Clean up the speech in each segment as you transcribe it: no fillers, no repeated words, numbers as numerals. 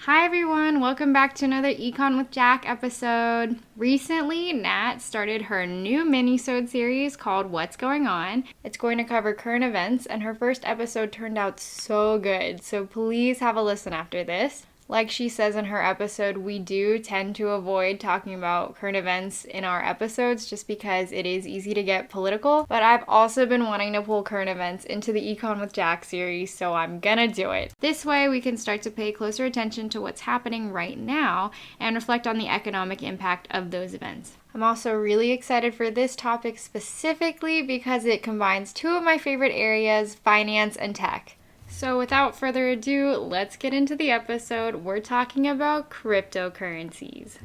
Hi everyone, welcome back to another Econ with Jac episode. Recently, Nat started her new mini-sode series called What's Going On. It's going to cover current events, and her first episode turned out so good, so please have a listen after this. Like she says in her episode, we do tend to avoid talking about current events in our episodes just because it is easy to get political, but I've also been wanting to pull current events into the Econ with Jac series, so I'm gonna do it. This way we can start to pay closer attention to what's happening right now and reflect on the economic impact of those events. I'm also really excited for this topic specifically because it combines two of my favorite areas, finance and tech. So without further ado, let's get into the episode. We're talking about cryptocurrencies.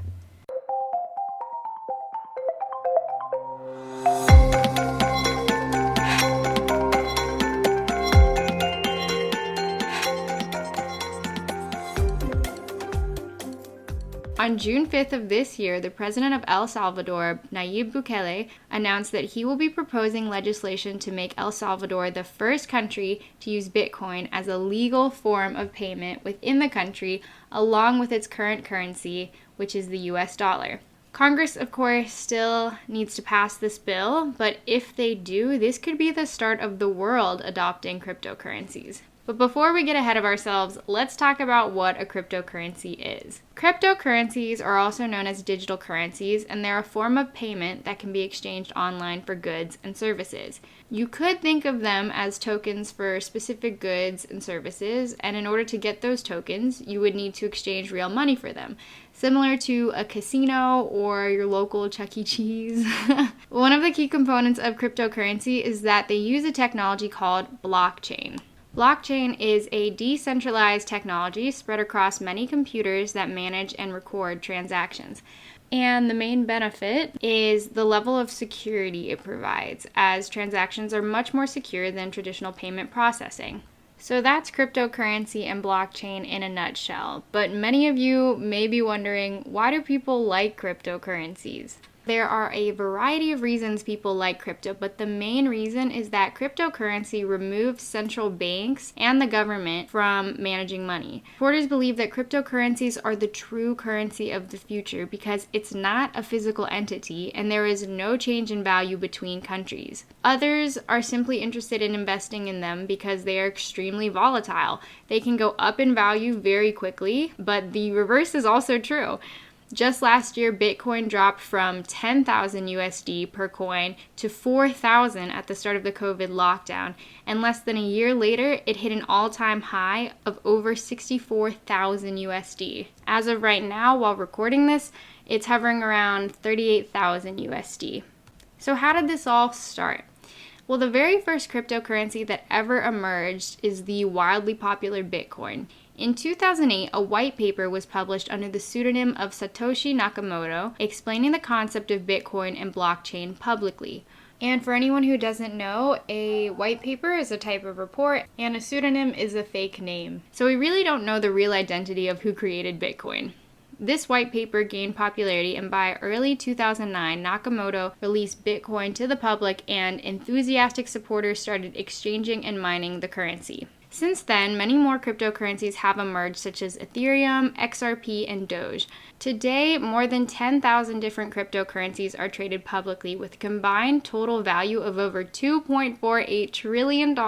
On June 5th of this year, the president of El Salvador, Nayib Bukele, announced that he will be proposing legislation to make El Salvador the first country to use Bitcoin as a legal form of payment within the country, along with its current currency, which is the US dollar. Congress, of course, still needs to pass this bill, but if they do, this could be the start of the world adopting cryptocurrencies. But before we get ahead of ourselves, let's talk about what a cryptocurrency is. Cryptocurrencies are also known as digital currencies, and they're a form of payment that can be exchanged online for goods and services. You could think of them as tokens for specific goods and services, and in order to get those tokens, you would need to exchange real money for them, similar to a casino or your local Chuck E. Cheese. One of the key components of cryptocurrency is that they use a technology called blockchain. Blockchain is a decentralized technology spread across many computers that manage and record transactions. And the main benefit is the level of security it provides, as transactions are much more secure than traditional payment processing. So that's cryptocurrency and blockchain in a nutshell. But many of you may be wondering, why do people like cryptocurrencies? There are a variety of reasons people like crypto, but the main reason is that cryptocurrency removes central banks and the government from managing money. Supporters believe that cryptocurrencies are the true currency of the future because it's not a physical entity and there is no change in value between countries. Others are simply interested in investing in them because they are extremely volatile. They can go up in value very quickly, but the reverse is also true. Just last year, Bitcoin dropped from 10,000 USD per coin to 4,000 at the start of the COVID lockdown, and less than a year later, it hit an all-time high of over 64,000 USD. As of right now, while recording this, it's hovering around 38,000 USD. So how did this all start? Well, the very first cryptocurrency that ever emerged is the wildly popular Bitcoin. In 2008, a white paper was published under the pseudonym of Satoshi Nakamoto, explaining the concept of Bitcoin and blockchain publicly. And for anyone who doesn't know, a white paper is a type of report, and a pseudonym is a fake name. So we really don't know the real identity of who created Bitcoin. This white paper gained popularity, and by early 2009, Nakamoto released Bitcoin to the public, and enthusiastic supporters started exchanging and mining the currency. Since then, many more cryptocurrencies have emerged, such as Ethereum, XRP, and Doge. Today, more than 10,000 different cryptocurrencies are traded publicly, with a combined total value of over $2.48 trillion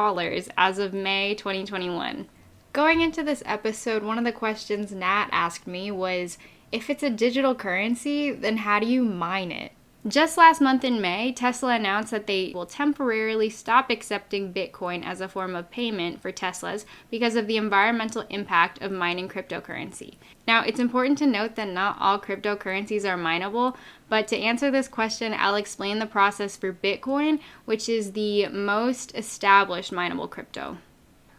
as of May 2021. Going into this episode, one of the questions Nat asked me was, if it's a digital currency, then how do you mine it? Just last month in May, Tesla announced that they will temporarily stop accepting Bitcoin as a form of payment for Teslas because of the environmental impact of mining cryptocurrency. Now, it's important to note that not all cryptocurrencies are mineable, but to answer this question, I'll explain the process for Bitcoin, which is the most established mineable crypto.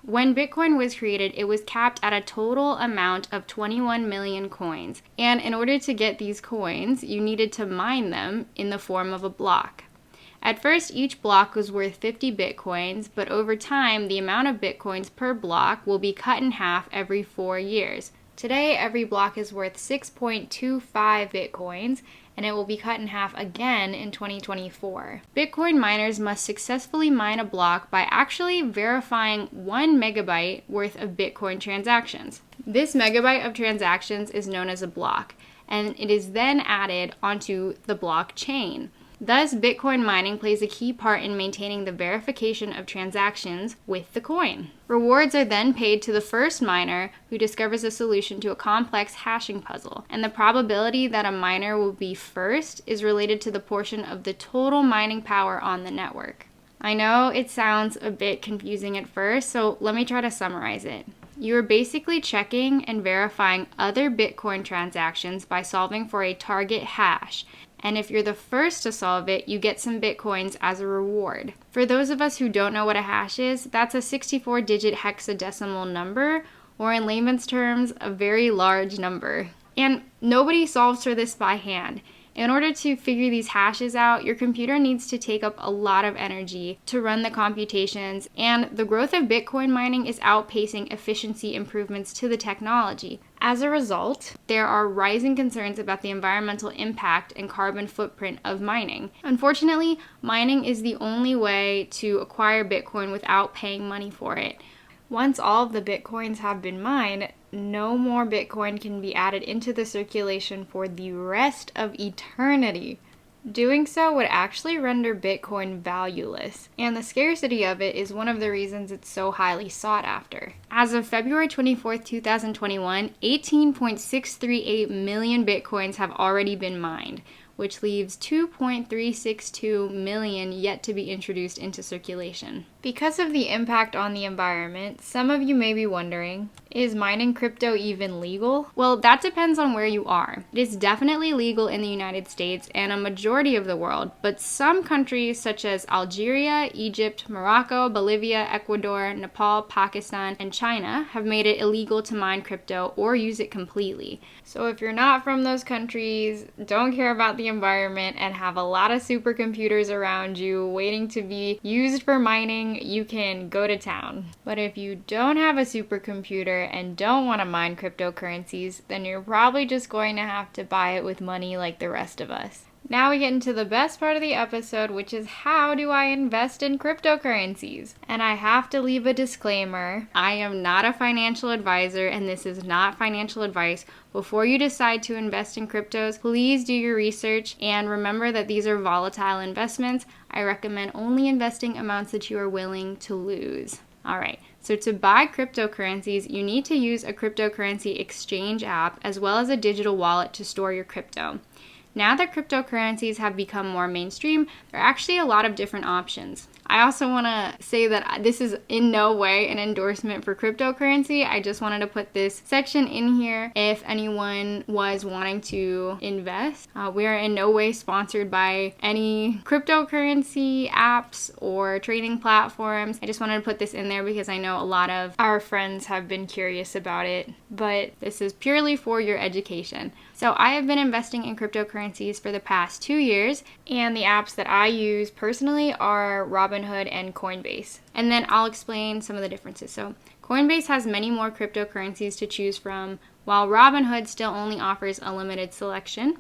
When Bitcoin was created, it was capped at a total amount of 21 million coins. And in order to get these coins, you needed to mine them in the form of a block. At first, each block was worth 50 Bitcoins, but over time, the amount of Bitcoins per block will be cut in half every 4 years. Today, every block is worth 6.25 Bitcoins, and it will be cut in half again in 2024. Bitcoin miners must successfully mine a block by actually verifying 1 megabyte worth of Bitcoin transactions. This megabyte of transactions is known as a block, and it is then added onto the blockchain. Thus, Bitcoin mining plays a key part in maintaining the verification of transactions with the coin. Rewards are then paid to the first miner who discovers a solution to a complex hashing puzzle, and the probability that a miner will be first is related to the portion of the total mining power on the network. I know it sounds a bit confusing at first, so let me try to summarize it. You are basically checking and verifying other Bitcoin transactions by solving for a target hash. And if you're the first to solve it, you get some Bitcoins as a reward. For those of us who don't know what a hash is, that's a 64-digit hexadecimal number, or in layman's terms, a very large number. And nobody solves for this by hand. In order to figure these hashes out, your computer needs to take up a lot of energy to run the computations, and the growth of Bitcoin mining is outpacing efficiency improvements to the technology. As a result, there are rising concerns about the environmental impact and carbon footprint of mining. Unfortunately, mining is the only way to acquire Bitcoin without paying money for it. Once all of the Bitcoins have been mined, no more Bitcoin can be added into the circulation for the rest of eternity. Doing so would actually render Bitcoin valueless, and the scarcity of it is one of the reasons it's so highly sought after. As of February 24, 2021, 18.638 million Bitcoins have already been mined, which leaves 2.362 million yet to be introduced into circulation. Because of the impact on the environment, some of you may be wondering, is mining crypto even legal? Well, that depends on where you are. It is definitely legal in the United States and a majority of the world, but some countries such as Algeria, Egypt, Morocco, Bolivia, Ecuador, Nepal, Pakistan, and China have made it illegal to mine crypto or use it completely. So if you're not from those countries, don't care about the environment, and have a lot of supercomputers around you waiting to be used for mining, you can go to town. But if you don't have a supercomputer and don't want to mine cryptocurrencies, then you're probably just going to have to buy it with money like the rest of us. Now we get into the best part of the episode, which is how do I invest in cryptocurrencies? And I have to leave a disclaimer. I am not a financial advisor, and this is not financial advice. Before you decide to invest in cryptos, please do your research and remember that these are volatile investments. I recommend only investing amounts that you are willing to lose. All right, so to buy cryptocurrencies, you need to use a cryptocurrency exchange app as well as a digital wallet to store your crypto. Now that cryptocurrencies have become more mainstream, there are actually a lot of different options. I also want to say that this is in no way an endorsement for cryptocurrency. I just wanted to put this section in here if anyone was wanting to invest. We are in no way sponsored by any cryptocurrency apps or trading platforms. I just wanted to put this in there because I know a lot of our friends have been curious about it, but this is purely for your education. So I have been investing in cryptocurrencies for the past 2 years, and the apps that I use personally are Robinhood and Coinbase. And then I'll explain some of the differences. So Coinbase has many more cryptocurrencies to choose from, while Robinhood still only offers a limited selection.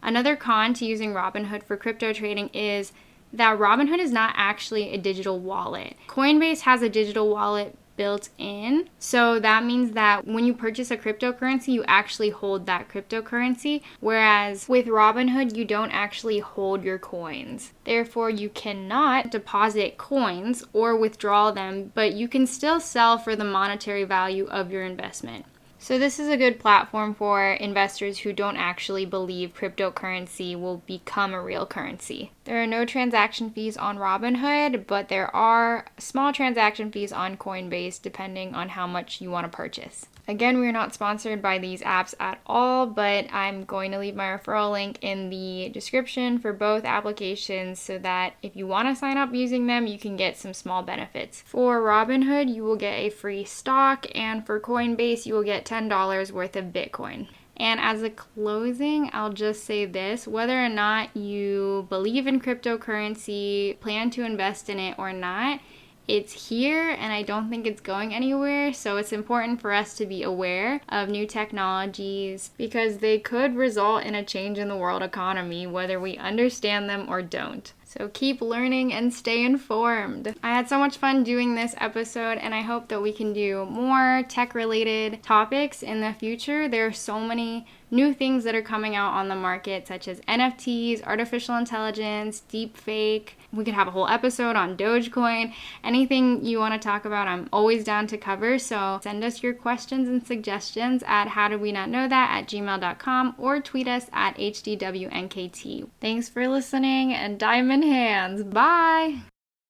Another con to using Robinhood for crypto trading is that Robinhood is not actually a digital wallet. Coinbase has a digital wallet built in. So that means that when you purchase a cryptocurrency, you actually hold that cryptocurrency, whereas with Robinhood, you don't actually hold your coins. Therefore, you cannot deposit coins or withdraw them, but you can still sell for the monetary value of your investment. So this is a good platform for investors who don't actually believe cryptocurrency will become a real currency. There are no transaction fees on Robinhood, but there are small transaction fees on Coinbase depending on how much you want to purchase. Again, we are not sponsored by these apps at all, but I'm going to leave my referral link in the description for both applications so that if you want to sign up using them, you can get some small benefits. For Robinhood, you will get a free stock, and for Coinbase, you will get $10 worth of Bitcoin. And as a closing, I'll just say this: whether or not you believe in cryptocurrency, plan to invest in it or not, it's here and I don't think it's going anywhere. So it's important for us to be aware of new technologies because they could result in a change in the world economy, whether we understand them or don't. So keep learning and stay informed. I had so much fun doing this episode, and I hope that we can do more tech-related topics in the future. There are so many new things that are coming out on the market, such as NFTs, artificial intelligence, deepfake. We could have a whole episode on Dogecoin. Anything you want to talk about, I'm always down to cover. So send us your questions and suggestions at howdidwenotknowthat@gmail.com or tweet us at HDWNKT. Thanks for listening, and diamond hands. Bye!